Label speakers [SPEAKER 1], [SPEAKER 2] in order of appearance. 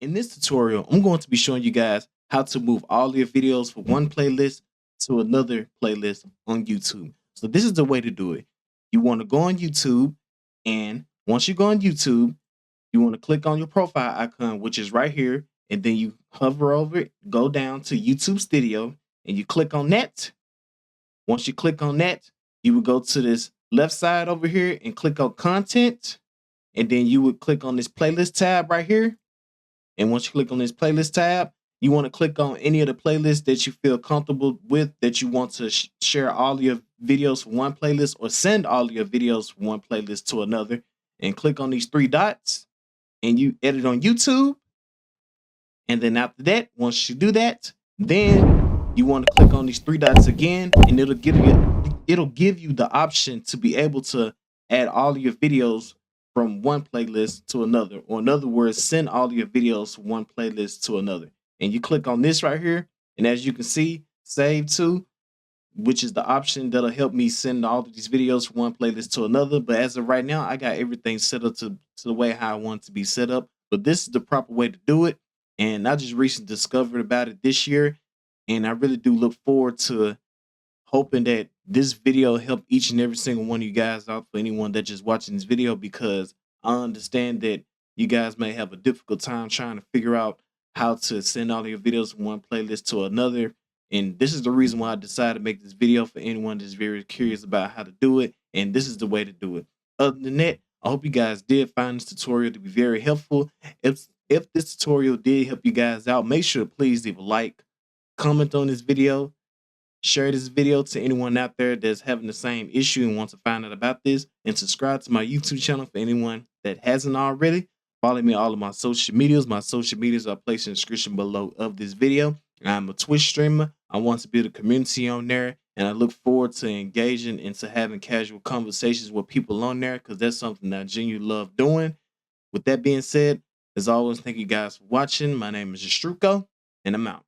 [SPEAKER 1] In this tutorial, I'm going to be showing you guys how to move all your videos from one playlist to another playlist on YouTube. So this is the way to do it. You want to go on YouTube, and once you go on YouTube, you want to click on your profile icon, which is right here, and then you hover over it, go down to YouTube Studio, and you click on that. Once you click on that, you would go to this left side over here and click on content, and then you would click on this playlist tab right here. And once you click on this playlist tab, you want to click on any of the playlists that you feel comfortable with, that you want to share all your videos from one playlist or send all your videos from one playlist to another. And click on these three dots and you edit on YouTube. And then after that, once you do that, then you want to click on these three dots again, and it'll give you the option to be able to add all of your videos from one playlist to another, or in other words, send all of your videos from one playlist to another. And you click on this right here, and as you can see, save to, which is the option that'll help me send all of these videos from one playlist to another. But as of right now, I got everything set up to the way how I want it to be set up. But this is the proper way to do it. And I just recently discovered about it this year. And I really do look forward to hoping that this video help each and every single one of you guys out, for anyone that's just watching this video, because I understand that you guys may have a difficult time trying to figure out how to send all of your videos from one playlist to another. And this is the reason why I decided to make this video, for anyone that's very curious about how to do it. And this is the way to do it. Other than that, I hope you guys did find this tutorial to be very helpful. If this tutorial did help you guys out, make sure to please leave a like, comment on this video, share this video to anyone out there that's having the same issue and wants to find out about this, and subscribe to my YouTube channel for anyone that hasn't already. Follow me on all of my social medias. My social medias are placed in the description below of this video. I'm a Twitch streamer. I want to build a community on there, and I look forward to engaging and to having casual conversations with people on there, because that's something that I genuinely love doing. With that being said, as always, thank you guys for watching. My name is Jastruko, and I'm out.